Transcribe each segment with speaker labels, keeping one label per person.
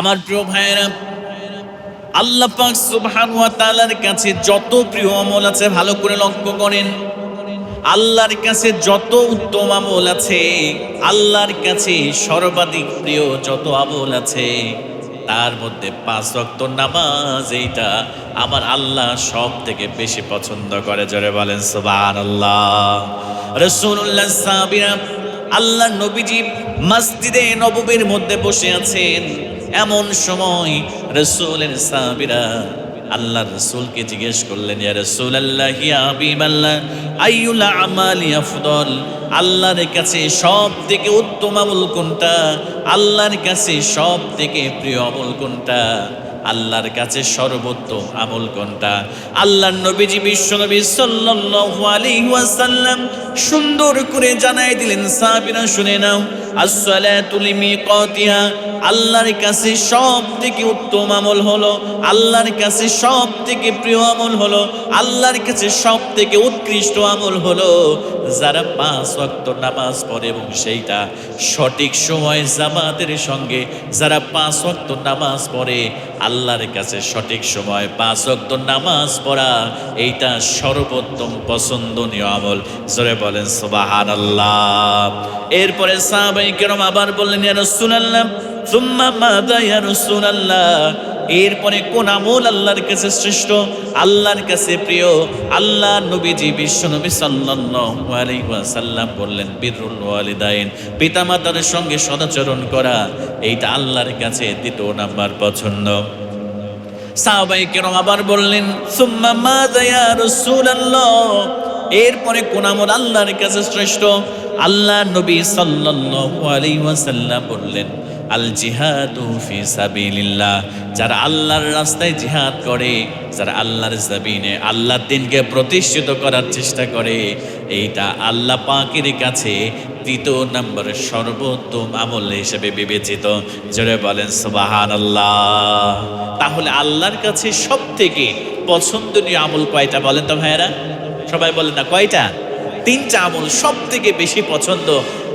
Speaker 1: আমার প্রিয় ভাইয়েরা, আল্লাহ পাক সুবহানাহু ওয়া তাআলার কাছে যত প্রিয় আমল আছে ভালো করে লক্ষ্য করেন। আল্লাহর কাছে যত উত্তম আমল আছে, আল্লাহর কাছে সর্বাধিক প্রিয় যত আমল আছে, তার মধ্যে 5 ওয়াক্ত নামাজ, এইটা আমার আল্লাহ সব থেকে বেশি পছন্দ করে। জোরে বলেন সুবহানাল্লাহ। রাসূলুল্লাহ সাহাবীরা, আল্লাহ নবীজি মসজিদে নববীর মধ্যে বসে আছেন। এমন সময় রাসূলের সাহাবীরা আল্লাহ রাসূলকে জিজ্ঞেস করলেন, ইয়া রাসূলুল্লাহ, ইয়া হাবিবাল্লাহ, আইয়ুল আমালি আফদল? আল্লাহর কাছে সব থেকে উত্তম আমল কোনটা? আল্লাহর কাছে সব থেকে প্রিয় আমল কোনটা? আল্লাহর কাছে সর্বোত্তম আমল কোনটা? আল্লাহর নবীজি বিশ্বনবী সাল্লাল্লাহু আলাইহি ওয়াসাল্লাম সুন্দর করে জানাই দিলেন, সাহাবীরা শুনে নাও, as-salatu limiqatiha, আল্লাহর কাছে সব থেকে উত্তম আমল হলো, আল্লাহর কাছে সব থেকে প্রিয় আমল হলো, আল্লাহর কাছে সব থেকে উৎকৃষ্ট আমল হলো যারা 5 ওয়াক্ত নামাজ পড়ে এবং সেইটা সঠিক সময় জামাতের সঙ্গে। যারা 5 ওয়াক্ত নামাজ পড়ে, আল্লাহর কাছে সঠিক সময় 5 ওয়াক্ত নামাজ পড়া, এইটা সর্বোত্তম পছন্দনীয় আমল। জোরে বলেন সুবহানাল্লাহ। এরপরে সাহাবায়ে কেরাম আবার বললেন, ইয়া রাসূলুল্লাহ, সুম্মা মাযা ইয়া রাসূলুল্লাহ? এরপরে কোন আমল আল্লাহর কাছে শ্রেষ্ঠ, আল্লাহর কাছে প্রিয়? আল্লাহ নবীজি বিশ্বনবী সাল্লাল্লাহু আলাইহি ওয়াসাল্লাম বললেন, বিররুল ওয়ালিদাইন, পিতামাতার সঙ্গে সদাচরণ করা, এইটা আল্লাহর কাছে 2 নাম্বার পছন্দ। সাহাবায়ে কেরাম আবার বললেন, সুম্মা মাযা ইয়া রাসূলুল্লাহ? এরপরে কোন আমল আল্লাহর কাছে শ্রেষ্ঠ? আল্লাহ নবী সাল্লাল্লাহু আলাইহি ওয়াসাল্লাম বললেন, আল জিহাদু ফি সাবিলিল্লাহ। যারা আল্লাহর রাস্তায় জিহাদ করে, যারা আল্লাহর জমিনে আল্লাহর দ্বীনকে প্রতিষ্ঠিত করার চেষ্টা করে, এইটা আল্লাহ পাকের কাছে 3 নম্বর সর্বোত্তম আমল হিসেবে বিবেচিত। জোরে বলেন সুবহানাল্লাহ। তাহলে আল্লাহর কাছে সব থেকে পছন্দনীয় আমল কয়টা বলেন তো ভাইয়েরা? সবাই বলেন না, কয়টা? 3টা আমল সব থেকে বেশি পছন্দ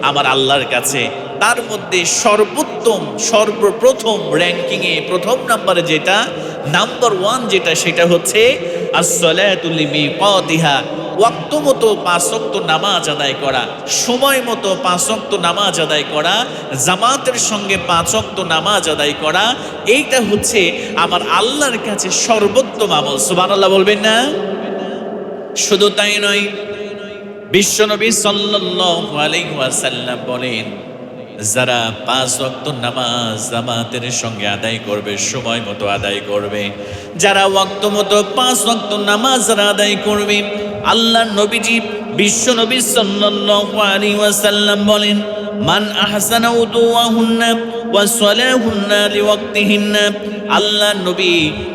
Speaker 1: আমার আল্লাহর কাছে। তার মধ্যে সর্বোত্তম, সর্বপ্রথম র্যাঙ্কিংয়ে প্রথম নম্বরে যেটা, নাম্বার 1 যেটা, সেটা হচ্ছে as-salatu limiqatiha, ওয়াক্ত মতো 5 ওয়াক্ত নামাজ আদায় করা, সময় মতো 5 ওয়াক্ত নামাজ আদায় করা, জামাতের সঙ্গে 5 ওয়াক্ত নামাজ আদায় করা, এইটা হচ্ছে আমার আল্লাহর কাছে সর্বোত্তম আমল। সুবহানাল্লাহ বলবেন না? শুধু তাই নয়, বিশ্বনবী সাল্লাল্লাহু আলাইহি ওয়াসাল্লাম বলেন, যারা 5 ওয়াক্ত নামাজ জামাতের সঙ্গে আদায় করবে, সময় মতো আদায় করবে, যারা ওয়াক্ত মতো 5 ওয়াক্ত নামাজ আদায় করবে, আল্লাহ নবীজি বিশ্বনবী সাল্লাল্লাহু আলাইহি ওয়াসাল্লাম বলেন, মান আহসানা উদুওয়াহুন্না ওয়া সালাহুন্না লিওয়াক্তিহিন্না। আল্লাহ নবী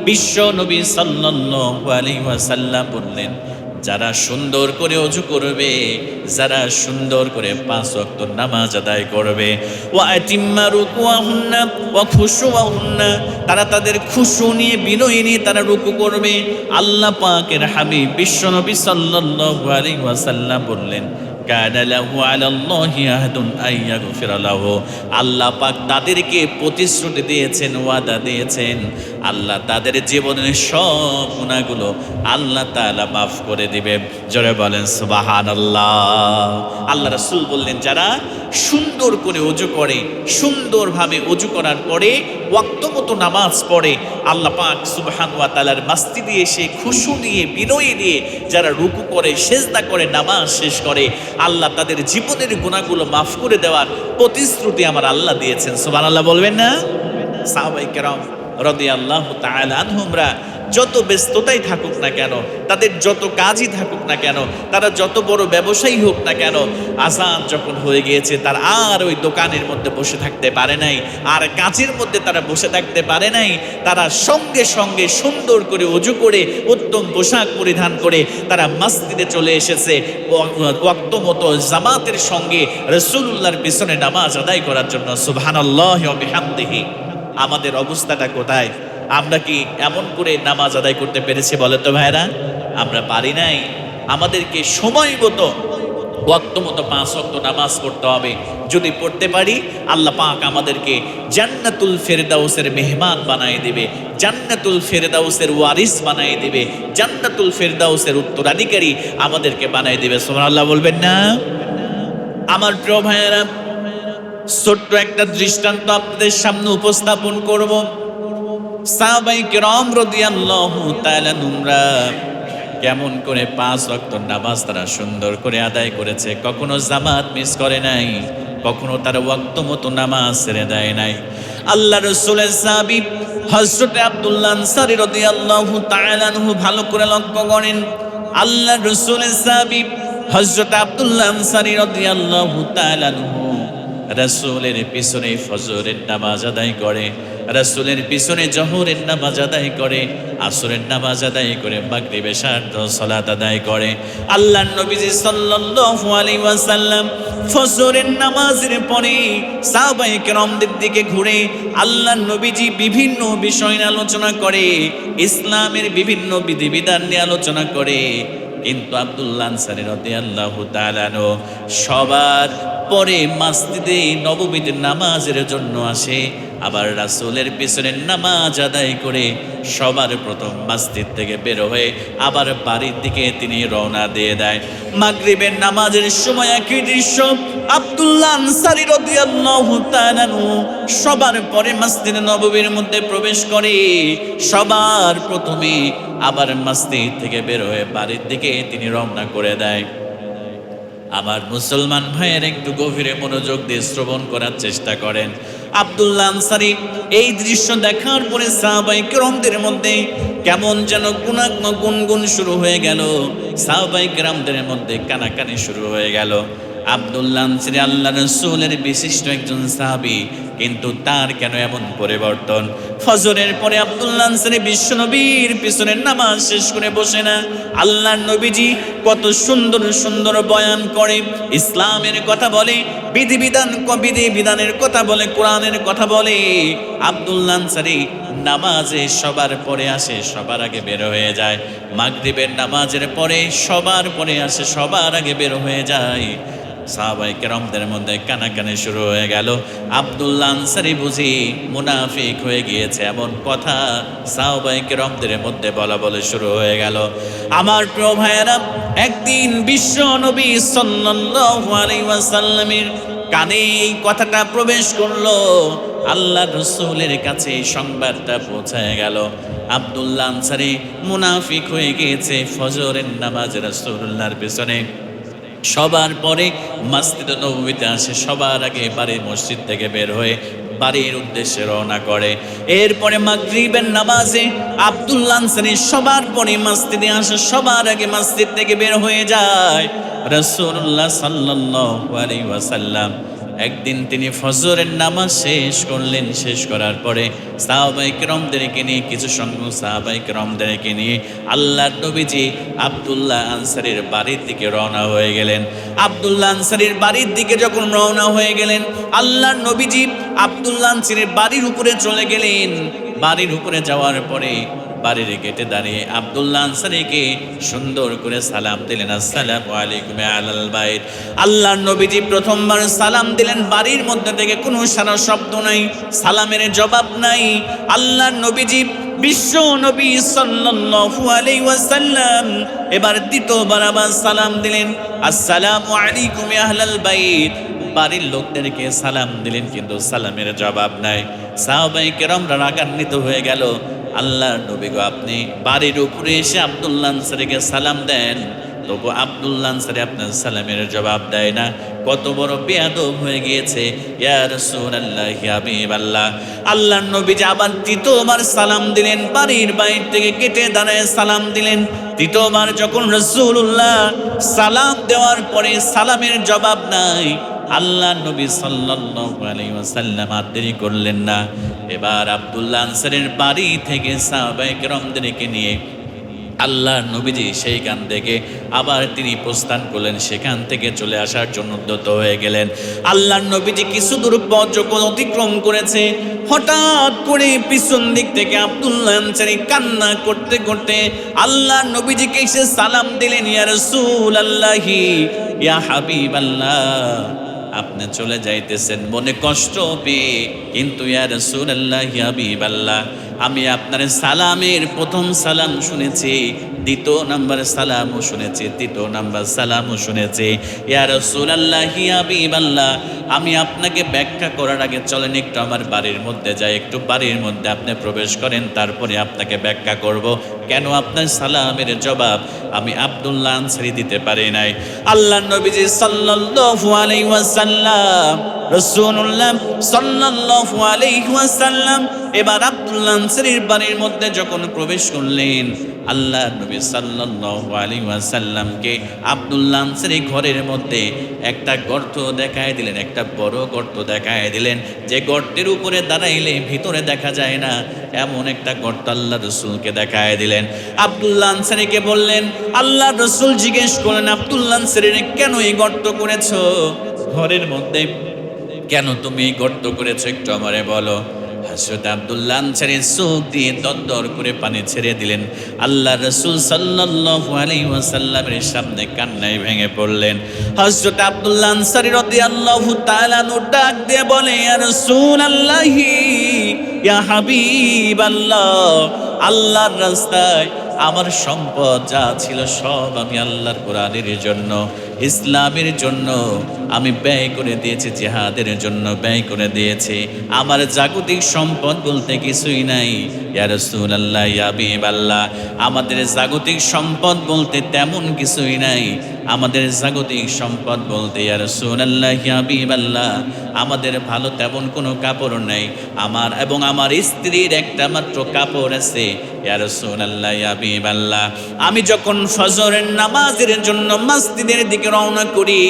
Speaker 1: বিশ্বনবী সাল্লাল্লাহু আলাইহি ওয়াসাল্লাম বললেন, যারা সুন্দর করে ওযু করবে, যারা সুন্দর করে 5 ওয়াক্ত নামাজ আদায় করবে, ওয়া আতিম্মা রুকুআহুন্না ওয়া খুশুআহুন্না, তারা তাদের খুশু নিয়ে, বিনয় নিয়ে তারা রুকু করবে। আল্লাহ পাকের হাবিব বিশ্বনবী সাল্লাল্লাহু আলাইহি ওয়াসাল্লাম বললেন, কানা লাহু আলাল্লাহি আহদুন আইয়াগফিরা লাহু। আল্লাহ পাক তাদেরকে প্রতিশ্রুতি দিয়েছেন, ওয়াদা দিয়েছেন, আল্লাহ তাদের জীবনের সব গুনাহগুলো আল্লাহ তাআলা মাফ করে দিবে। জোরে বলেন সুবহানাল্লাহ। আল্লাহ রাসূল বললেন, যারা সুন্দর করে ওযু করে, সুন্দরভাবে ওযু করার পরে ওয়াক্ত মতো নামাজ পড়ে, আল্লাহ পাক সুবহানাহু ওয়া তাআলার মসজিদে এসে খুশু নিয়ে, বিনয় নিয়ে যারা রুকু করে, সিজদা করে, নামাজ শেষ করে, আল্লাহ তাদের জীবনের গুনাহগুলো মাফ করে দেওয়ার প্রতিশ্রুতি আমার আল্লাহ দিয়েছেন। সুবহানাল্লাহ বলবেন না? সাহাবায়ে কেরাম রাদিয়াল্লাহু তাআলা আনহুমরা যত ব্যস্ততাই থাকুক না কেন, তাদের যত কাজই থাকুক না কেন, তারা যত বড় ব্যবসায়ী হোক না কেন, আযান যখন হয়ে গিয়েছে, তার আর ওই দোকানের মধ্যে বসে থাকতে পারে নাই, আর কাজের মধ্যে তারা বসে থাকতে পারে নাই। তারা সঙ্গে সঙ্গে সুন্দর করে ওযু করে, উত্তম পোশাক পরিধান করে তারা মসজিদে চলে এসেছে, ওয়াক্ত মতো জামাতের সঙ্গে রাসূলুল্লাহর পিছনে নামাজ আদায় করার জন্য। সুবহানাল্লাহি ওয়া বিহামদিহি। আমাদের অবস্থাটা কোথায়? আমরা কি এমন করে নামাজ আদায় করতে পেরেছি বলে তো ভাইরা? আমরা পারি নাই। আমাদেরকে সময় মতো ওয়াক্ত মতো 5 ওয়াক্ত নামাজ পড়তে হবে। যদি পড়তে পারি আল্লাহ পাক আমাদেরকে জান্নাতুল ফেরদাউসের মেহমান বানায় দিবে, জান্নাতুল ফেরদাউসের ওয়ারিস বানায় দিবে, জান্নাতুল ফেরদাউসের উত্তরাধিকারী আমাদেরকে বানায় দিবে। সুবহানাল্লাহ বলবেন না? আমার প্রিয় ভাইয়েরা, ছোট্ট একটা দৃষ্টান্ত আপনাদের সামনে উপস্থাপন করব। সাহাবায়ে কেরাম রাদিয়াল্লাহু তাআলা আনহুরা কেমন করে 5 ওয়াক্ত নামাজ তারা সুন্দর করে আদায় করেছে, কখনো জামাত মিস করে নাই, কখনো তারা ওয়াক্ত মতো নামাজ ছেড়ে দেয় নাই। আল্লাহ রাসূলের সাহাবী হযরত আব্দুল্লাহ আনসারী রাদিয়াল্লাহু তাআলা আনহু ভালো করে লক্ষ্য করেন। আল্লাহ রাসূলের সাহাবী হযরত আব্দুল্লাহ আনসারী রাদিয়াল্লাহু তাআলা আনহু রাসূলের পিছনে ফজরের নামাজ আদায় করে, রাসূলের পিছনে জোহরের নামাজ আদায় করে, আসরের নামাজ আদায় করে, মাগরিবের সালাত আদায় করে। আল্লাহর নবীজি সাল্লাল্লাহু আলাইহি ওয়াসাল্লাম ফজরের নামাজের পরে সাহাবায়ে কেরামদের দিকে ঘুরে আল্লাহর নবীজি বিভিন্ন বিষয় নিয়ে আলোচনা করে, ইসলামের বিভিন্ন বিধিবিধান নিয়ে আলোচনা করে। কিন্তু আব্দুল্লাহ আনসারী রাদিয়াল্লাহু তাআলা আনহু সবার পরে মসজিদে নববীতে নামাজের জন্য আসে, আবার রাসূলের পিছনে নামাজ আদায় করে সবার প্রথম মসজিদ থেকে বের হয়ে আবার বাড়ির দিকে তিনি রওনা দিয়ে দেয়। মাগরিবের নামাজের সময় একই দৃশ্য, আব্দুল্লাহ আনসারী রাদিয়াল্লাহু তাআলা আনহু সবার পরে মসজিদে নববীর মধ্যে প্রবেশ করে, সবার প্রথমে আবার মসজিদ থেকে বের হয়ে বাড়ির দিকে তিনি রওনা করে দেয়। আমার মুসলমান ভাইয়ের একটু গভীরে মনোযোগ দিয়ে শ্রবণ করার চেষ্টা করেন। আব্দুল্লাহ আনসারী এই দৃশ্য দেখার পরে সাহাবায়ে কেরামদের মধ্যে কেমন যেন গুনগুন শুরু হয়ে গেল, সাহাবায়ে কেরামদের মধ্যে কানাকানি শুরু হয়ে গেল। আব্দুল্লাহ আনসারী আল্লাহ রাসূলের বিশিষ্ট একজন সাহাবী, কিন্তু তার কেন এমন পরিবর্তন? ফজরের পরে আব্দুল্লাহ আনসারী বিশ্বনবীর পিছনে নামাজ শেষ করে বসে না, আল্লাহর নবীজি কত সুন্দর সুন্দর বয়ান করে, ইসলামের কথা বলে, বিধিবিধানের কথা বলে, কোরআনের কথা বলে। আব্দুল্লাহ আনসারী নামাজে সবার পরে আসে, সবার আগে বের হয়ে যায়। মাগরিবের নামাজের পরে সবার পরে আসে, সবার আগে বের হয়ে যায়। সাহাবায়ে কেরামদের মধ্যে কানাকানি শুরু হয়ে গেল। আব্দুল্লাহ আনসারী বুঝি মুনাফিক হয়ে গিয়েছে এমন কথা সাহাবায়ে কেরামদের মধ্যে বলা শুরু হয়ে গেল। আমার প্রিয় ভাইয়েরা, একদিন বিশ্ব নবী সাল্লাল্লাহু আলাইহি ওয়াসাল্লামের কানে এই কথাটা প্রবেশ করলো। আল্লাহ রাসূলের কাছে সংবাদটা পৌঁছায় গেল, আব্দুল্লাহ আনসারী মুনাফিক হয়ে গিয়েছে, ফজরের নামাজে রাসূলুল্লাহর পিছনে সবার পরে মসজিদে নববীতে আসে, সবার আগে বাড়ির মসজিদ থেকে বের হয়ে বাড়ির উদ্দেশ্যে রওনা করে। এরপরে মাগরিবের নামাজে আব্দুল্লাহ আনসারী সবার পরে মসজিদে আসে, সবার আগে মসজিদ থেকে বের হয়ে যায়। রাসূলুল্লাহ সাল্লাল্লাহু আলাইহি ওয়াসাল্লাম একদিন তিনি ফজরের নামাজ শেষ করলেন, শেষ করার পরে সাহাবায়ে কেরামদেরকে নিয়ে, কিছু সংখ্যক সাহাবায়ে কেরামদেরকে নিয়ে আল্লাহর নবীজি আব্দুল্লাহ আনসারীর বাড়ির দিকে রওনা হয়ে গেলেন। আব্দুল্লাহ আনসারীর বাড়ির দিকে যখন রওনা হয়ে গেলেন, আল্লাহর নবীজি আব্দুল্লাহ আনসারীর বাড়ির উপরে চলে গেলেন। বাড়ির উপরে যাওয়ার পরে বাড়ির গেটে দাঁড়িয়ে আব্দুল্লাহ আনসারীকে সুন্দর করে সালাম দিলেন, আসসালামু আলাইকুম আলাল বাইত। আল্লাহর নবীজি প্রথমবার সালাম দিলেন, বাড়ির মধ্যে থেকে কোনো সারা শব্দ নাই, সালামের জবাব নাই। আল্লাহর নবীজি বিশ্ব নবী সাল্লাল্লাহু আলাইহি ওয়াসাল্লাম এবার দ্বিতীয়বার আবার সালাম দিলেন, আসসালামু আলাইকুম আহলাল বাইত। বাড়ির লোকদেরকে সালাম দিলেন, কিন্তু সালামের জবাব নাই। সাহাবায়ে কেরামরা রাগান্বিত হয়ে গেল, আল্লাহর নবী গো, আপনি বাড়ির উপরে এসে আব্দুল্লাহ আনসারীকে সালাম দেন, তবু আব্দুল্লাহ আনসারী আপনার সালামের জবাব দেয় না, কত বড় বেয়াদব হয়ে গিয়েছে। ইয়া রাসূলুল্লাহ, ইয়া হাবিবাল্লাহ। আল্লাহর নবী আবার তৃতীয়বার সালাম দিলেন, বাড়ির বাইরে থেকে কেটে দাঁড়ায় সালাম দিলেন। তৃতীয়বার যখন রাসূলুল্লাহ সালাম দেওয়ার পরে সালামের জবাব নাই, আল্লাহর নবী সাল্লাল্লাহু আলাইহি ওয়াসাল্লাম আর দেরি করলেন না। এবার আব্দুল্লাহ আনসারীর বাড়ি থেকে সাহাবায়ে কেরামদেরকে নিয়ে আল্লাহর নবীজি সেইখান থেকে আবার তিনি প্রস্থান করলেন, সেখান থেকে চলে আসার জন্য উদ্যত হয়ে গেলেন। আল্লাহর নবীজি কিছু দূর পথ যখন অতিক্রম করেছে, হঠাৎ করে পিছন দিক থেকে আব্দুল্লাহ আনসারী কান্না করতে করতে আল্লাহর নবীজিকে এসে সালাম দিলেন, ইয়া রাসূলুল্লাহ, ইয়া হাবিবাল্লাহ, আপনি চলে যাইতেছেন মনে কষ্ট পেয়ে, কিন্তু ইয়া রাসূলুল্লাহ ইয়া হাবিবাল্লাহ, আমি আপনার সালামের প্রথম সালাম শুনেছি, দ্বিতীয় নাম্বার সালামও শুনেছি, তৃতীয় নাম্বার সালামও শুনেছি। ইয়া রাসূলুল্লাহ ইয়া হাবিবাল্লাহ, আমি আপনাকে ব্যাখ্যা করার আগে চলেন একটু আমার বাড়ির মধ্যে যাই, একটু বাড়ির মধ্যে আপনি প্রবেশ করেন, তারপরে আপনাকে ব্যাখ্যা করব কেন আপনার সালামের জবাব আমি আব্দুল্লাহ আনসারী দিতে পারি নাই। আল্লাহর নবীজি সাল্লাল্লাহু আলাইহি ওয়াসাল্লাম, রাসূলুল্লাহ সাল্লাল্লাহু আলাইহি ওয়াসাল্লাম এবার আব্দুল্লাহ আনসারীর বাড়ির মধ্যে যখন প্রবেশ করলেন, আল্লাহর নবী সাল্লাল্লাহু আলাইহি ওয়াসাল্লামকে আব্দুল্লাহ আনসারী ঘরের মধ্যে একটা গর্ত দেখায় দিলেন, একটা বড় গর্ত দেখায় দিলেন, যে গর্তের উপরে দাঁড়াইলে ভিতরে দেখা যায় না, এমন একটা গর্ত আল্লাহ রাসূলকে দেখায় দিলেন। আব্দুল্লাহ আনসারীকে বললেন, আল্লাহ রাসূল জিজ্ঞেস করলেন, আব্দুল্লাহ আনসারী কেন এই গর্ত করেছো ঘরের মধ্যে, কেন তুমি এই গর্ত করেছো একটু আমারে বলো। হযরত আব্দুল্লাহ আনসারী চোখ দিয়ে দরদর করে পানি ছেড়ে দিলেন। আল্লাহ রাসূল সাল্লাল্লাহু আলাইহি ওয়াসাল্লামের সামনে কান্নায় ভেঙে পড়লেন। হযরত আব্দুল্লাহ আনসারী রাদিয়াল্লাহু তাআলা ডাক দিয়ে বলে, ইয়া রাসূলুল্লাহি ইয়া হাবিবাল্লাহ, আল্লাহর রাস্তায় আমার সম্পদ যা ছিল সব আমি আল্লাহর কোরআনের জন্য, ইসলামের জন্য আমি ব্যয় করে দিয়েছি, জিহাদের জন্য ব্যয় করে দিয়েছি। আমার জাগতিক সম্পদ বলতে কিছুই নাই। ইয়া রাসূলুল্লাহ ইয়া হাবিবাল্লাহ, আমাদের জাগতিক সম্পদ বলতে তেমন কিছুই নাই। আমাদের জাগতিক সম্পদ বলতে ইয়া রাসূলুল্লাহ ইয়া হাবিবাল্লাহ, আমাদের ভালো তেমন কোনো কাপড় নেই। আমার এবং আমার স্ত্রীর একটা মাত্র কাপড় আছে। ইয়া রাসূলুল্লাহ ইয়া হাবিবাল্লাহ, আমি যখন ফজরের নামাজের জন্য মসজিদের দিকে রওনা করি,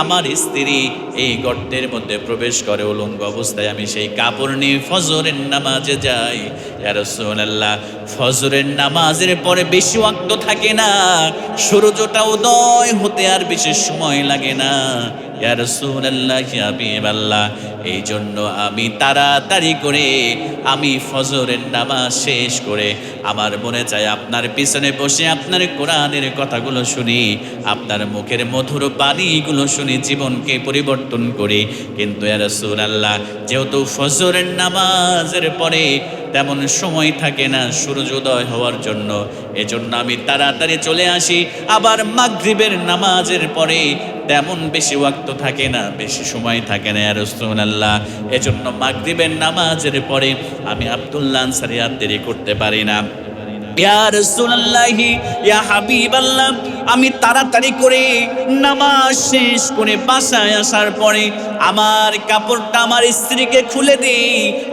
Speaker 1: আমার স্ত্রী এই গর্তের মধ্যে প্রবেশ করে উলঙ্গ অবস্থায়, আমি সেই কাপড় নিয়ে ফজরের নামাজে যাই। ইয়া রাসূলুল্লাহ, ফজরের নামাজের পরে বেশি ওয়াক্ত থাকে না, সূর্যটা উদয় হতে আর বেশি সময় লাগে না। ইয়া রাসূলুল্লাহ ইয়া হাবিবাল্লাহ, এই জন্য আমি তাড়াতাড়ি করে আমি ফজরের নামাজ শেষ করে আমার মনে চায় আপনার পিছনে বসে আপনার কোরআনের কথাগুলো শুনি, আপনার মুখের মধুর বাণীগুলো শুনি, জীবনকে পরিবর্তন করি। কিন্তু ইয়া রাসূলুল্লাহ, যেহেতু ফজরের নামাজের পরে তেমন সময় থাকে না সূর্যোদয় হওয়ার জন্য, এজন্য আমি তাড়াতাড়ি চলে আসি। আবার মাগরিবের নামাজের পরে তেমন বেশি ওয়াক্ত থাকে না, বেশি সময় থাকে না ইয়া রাসূলুল্লাহ, এজন্য মাগরিবের নামাজের পরে আমি আব্দুল্লাহ আনসারী আর দেরি করতে পারি না। ইয়া রাসূলুল্লাহ ইয়া হাবিবাল্লাহ, আমি তাড়াতাড়ি করে নামাজ শেষ করে বাসায় আসার পরে আমার কাপড়টা আমার স্ত্রীকে খুলে দিই,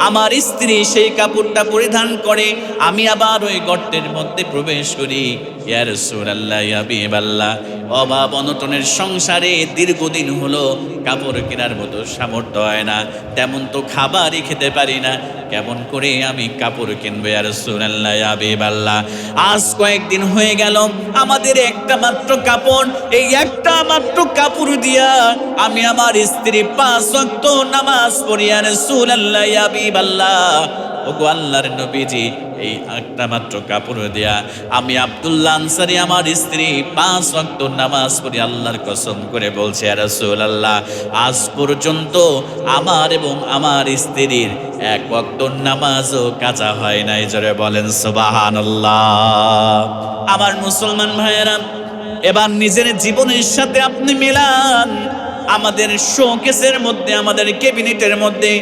Speaker 1: আমার স্ত্রী সেই কাপড়টা পরিধান করে, আমি আবার ওই গর্তের মধ্যে প্রবেশ করি। ইয়া রাসূলুল্লাহ ইয়া হাবিবাল্লাহ, অভাব অনটনের সংসারে দীর্ঘদিন হলো কাপড় কেনার মতো সামর্থ্য হয় না, তেমন তো খাবারই খেতে পারি না, কেমন করে আমি কাপড় কিনবো ইয়া রাসূলুল্লাহ ইয়া হাবিবাল্লাহ। আজ কয়েকদিন হয়ে গেল আমাদের একটা মাত্র কাপড়, এই একটা মাত্র কাপড় দিয়া আমি আমার স্ত্রী 5 ওয়াক্ত নামাজ পড়ি ইয়া রাসূলুল্লাহ ইয়া হাবিবাল্লাহ। ওগো আল্লাহর নবীজি, এই একটা মাত্র কাপড় দিয়া আমি আব্দুল্লাহ আনসারী আমার স্ত্রী 5 ওয়াক্ত নামাজ পড়ি। আল্লাহর কসম করে বলছে ইয়া রাসূলুল্লাহ, আজ পর্যন্ত আমার এবং আমার স্ত্রীর 1 ওয়াক্ত নামাজও কাজা হয় নাই। জোরে বলেন সুবহানাল্লাহ। আমার মুসলমান ভাইয়েরা, এবার নিজের জীবনের সাথে আপনি মিলান। আমাদের শোকেসের মধ্যে, আমাদের ক্যাবিনেটের মধ্যে,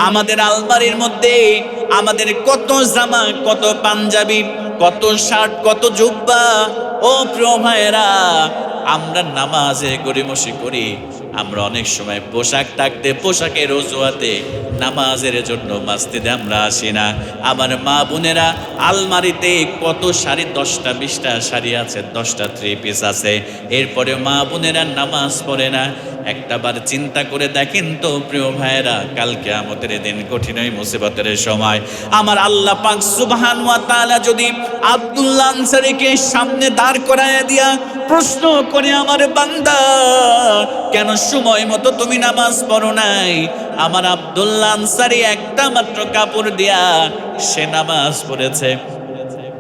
Speaker 1: আমাদের আলমারির মধ্যে আমাদের কত জামা, কত পাঞ্জাবি, কত শার্ট, কত জুব্বা। ও প্রিয় ভাইয়েরা, আমরা নামাজে গড়িমসি করি, আমরা অনেক সময় পোশাক থাকতে পোশাকের অজুহাতে নামাজের জন্য মসজিদে আমরা আসি না। আমার মা বোনেরা আলমারিতে কত শাড়ি, 10টা 20টা শাড়ি আছে, 10টা 3 পিস আছে, এরপরে মা বোনেরা নামাজ পড়ে না। একটাবার চিন্তা করে দেখেন তো প্রিয় ভাইয়েরা, কাল কিয়ামতের দিন কঠিন মুসিবতের সময় আমার আল্লাহ পাক সুবহানাহু ওয়া তাআলা যদি আব্দুল্লাহ আনসারীকে সামনে দাঁড় করায় দিয়া প্রশ্ন করে, আমার বান্দা কেন সময় মতো তুমি নামাজ পড়ো নাই? আমার আব্দুল্লাহ আনসারী একটা মাত্র কাপড় দিয়া সে নামাজ পড়েছে।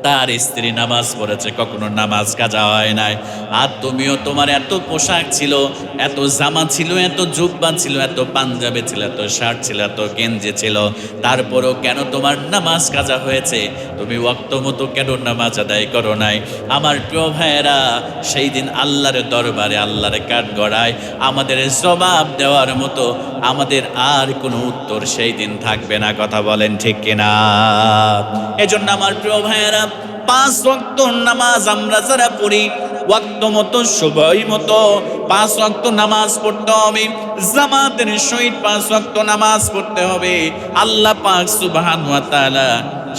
Speaker 1: তার স্ত্রী নামাজ পড়েছে, কখনো নামাজ কাজা হয় নাই। আর তুমিও, তোমার এত পোশাক ছিল, এত জামা ছিল, এত জুব্বা ছিল, এত পাঞ্জাবি ছিল, এত শার্ট ছিল, এত গেঞ্জি ছিল, তারপরও কেন তোমার নামাজ কাজা হয়েছে? তুমি ওয়াক্ত মতো কেন নামাজ আদায় করো নাই? আমার প্রিয় ভাইয়েরা, সেই দিন আল্লাহর দরবারে, আল্লাহর কাঠগড়ায় আমাদের জবাব দেওয়ার মতো আমাদের আর কোনো উত্তর সেই দিন থাকবে না। কথা বলেন ঠিক কিনা? এজন্য আমার প্রিয় ভাইয়েরা, 5 ওয়াক্ত নামাজ আমরা যারা পড়ি, ওয়াক্ত মতো, সময় মতো 5 ওয়াক্ত নামাজ পড়তে হবে, জামাতের সহিত 5 ওয়াক্ত নামাজ পড়তে হবে। আল্লাহ পাক সুবহানাহু ওয়া তাআলা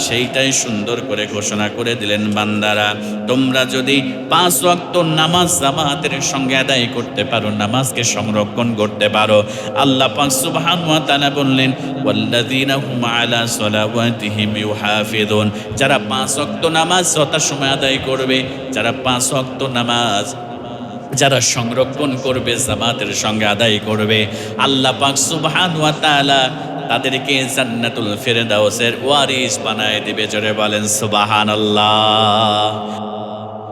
Speaker 1: সেইটাই সুন্দর করে ঘোষণা করে দিলেন, বান্দারা তোমরা যদি 5 ওয়াক্ত নামাজ জামাতের সঙ্গে আদায় করতে পারো, নামাজকে সংরক্ষণ করতে পারো, আল্লাহ পাক সুবহানাহু ওয়া তাআলা বললেন, ওয়াল্লাযীনা হুম আলা সালাওয়াতিহিম ইউহাফিযুন, যারা 5 ওয়াক্ত নামাজ যথাসময়ে আদায় করবে, যারা 5 ওয়াক্ত নামাজ যারা সংরক্ষণ করবে, জামাতের সঙ্গে আদায় করবে, আল্লাহ পাক সুবহানাহু ওয়া তাআলা তাদেরকে জান্নাতুল ফিরদাউসের ওয়ারিস বানায় দিবে। জোরে বলেন সুবহানাল্লাহ।